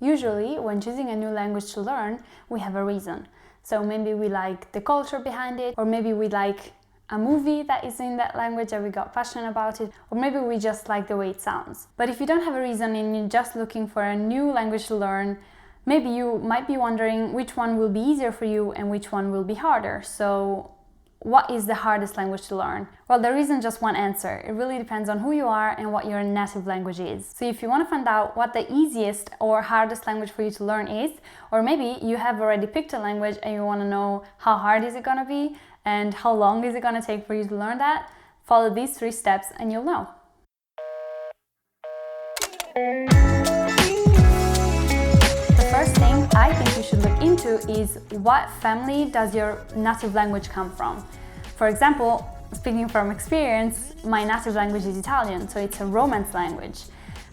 Usually, when choosing a new language to learn, we have a reason. So maybe we like the culture behind it, or maybe we like a movie that is in that language and we got passionate about it, or maybe we just like the way it sounds. But if you don't have a reason and you're just looking for a new language to learn, maybe you might be wondering which one will be easier for you and which one will be harder. So what is the hardest language to learn? Well, there isn't just one answer. It really depends on who you are and what your native language is. So if you want to find out what the easiest or hardest language for you to learn is, or maybe you have already picked a language and you want to know how hard is it going to be and how long is it going to take for you to learn that, follow these 3 steps and you'll know. The first thing I think you should look into is what family does your native language come from. For example, speaking from experience, my native language is Italian, so it's a Romance language.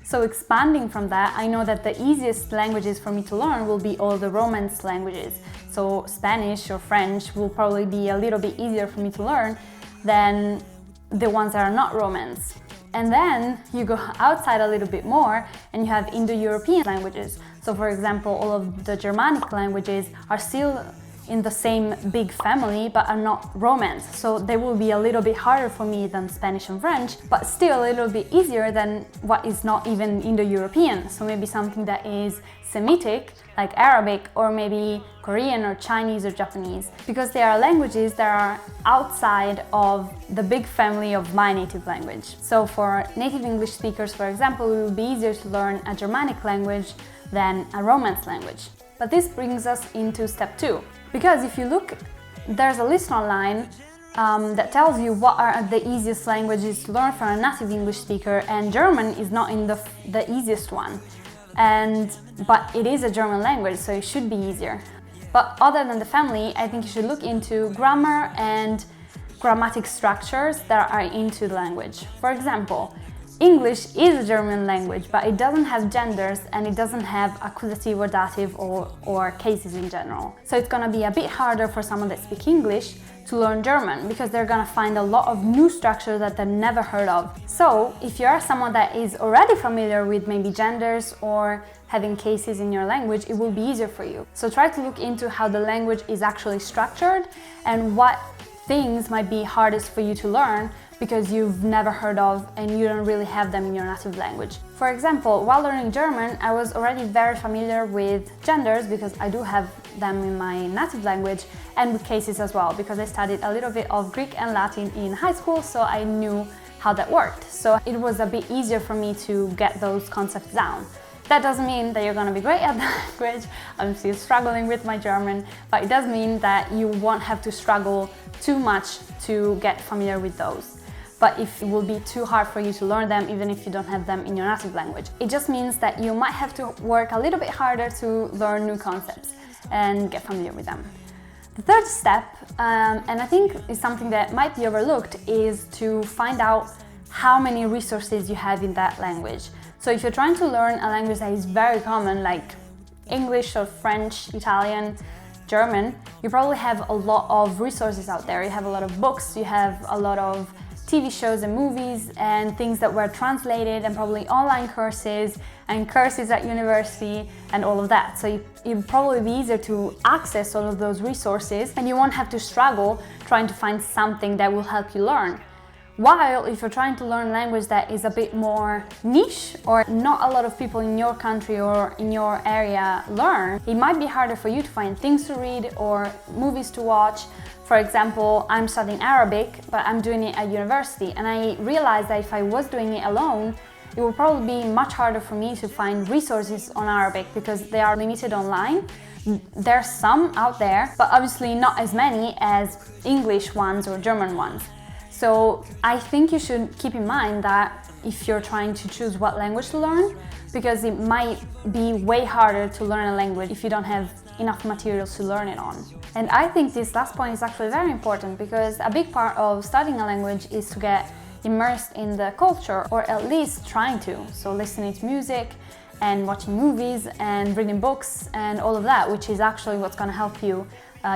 So expanding from that, I know that the easiest languages for me to learn will be all the Romance languages. So Spanish or French will probably be a little bit easier for me to learn than the ones that are not Romance. And then you go outside a little bit more and you have Indo-European languages. So for example, all of the Germanic languages are still in the same big family but are not Romance. So they will be a little bit harder for me than Spanish and French, but still a little bit easier than what is not even Indo-European. So maybe something that is Semitic, like Arabic, or maybe Korean or Chinese or Japanese, because they are languages that are outside of the big family of my native language. So for native English speakers, for example, it will be easier to learn a Germanic language than a Romance language. But this brings us into step 2, because if you look, there's a list online that tells you what are the easiest languages to learn for a native English speaker, and German is not in the easiest one. But it is a German language, so it should be easier. But other than the family, I think you should look into grammar and grammatic structures that are into the language. For example, English is a German language, but it doesn't have genders and it doesn't have accusative or dative or cases in general. So it's gonna be a bit harder for someone that speaks English to learn German, because they're gonna find a lot of new structures that they've never heard of. So if you are someone that is already familiar with maybe genders or having cases in your language, it will be easier for you. So try to look into how the language is actually structured and what things might be hardest for you to learn because you've never heard of and you don't really have them in your native language. For example, while learning German, I was already very familiar with genders because I do have them in my native language, and with cases as well, because I studied a little bit of Greek and Latin in high school, so I knew how that worked. So it was a bit easier for me to get those concepts down. That doesn't mean that you're going to be great at the language. I'm still struggling with my German, but it does mean that you won't have to struggle too much to get familiar with those. But if it will be too hard for you to learn them, even if you don't have them in your native language, it just means that you might have to work a little bit harder to learn new concepts and get familiar with them. The third step, and I think is something that might be overlooked, is to find out how many resources you have in that language. So if you're trying to learn a language that is very common, like English or French, Italian, German, you probably have a lot of resources out there. You have a lot of books, you have a lot of TV shows and movies and things that were translated, and probably online courses and courses at university and all of that. So it'll probably be easier to access all of those resources, and you won't have to struggle trying to find something that will help you learn. While if you're trying to learn language that is a bit more niche, or not a lot of people in your country or in your area learn, it might be harder for you to find things to read or movies to watch. For example, I'm studying Arabic, but I'm doing it at university, and I realized that if I was doing it alone, it would probably be much harder for me to find resources on Arabic because they are limited online. There's some out there, but obviously not as many as English ones or German ones. So I think you should keep in mind that if you're trying to choose what language to learn, because it might be way harder to learn a language if you don't have enough materials to learn it on. And I think this last point is actually very important, because a big part of studying a language is to get immersed in the culture, or at least trying to. So listening to music and watching movies and reading books and all of that, which is actually what's going to help you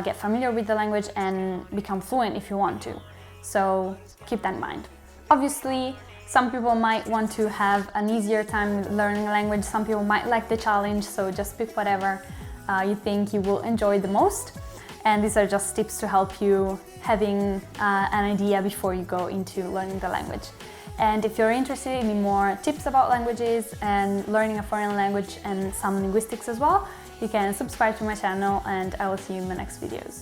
get familiar with the language and become fluent if you want to. So keep that in mind. Obviously, Some people might want to have an easier time with learning a language, some people might like the challenge, so just pick whatever you think you will enjoy the most. And these are just tips to help you having an idea before you go into learning the language. And if you're interested in more tips about languages and learning a foreign language and some linguistics as well, you can subscribe to my channel, and I will see you in the next videos.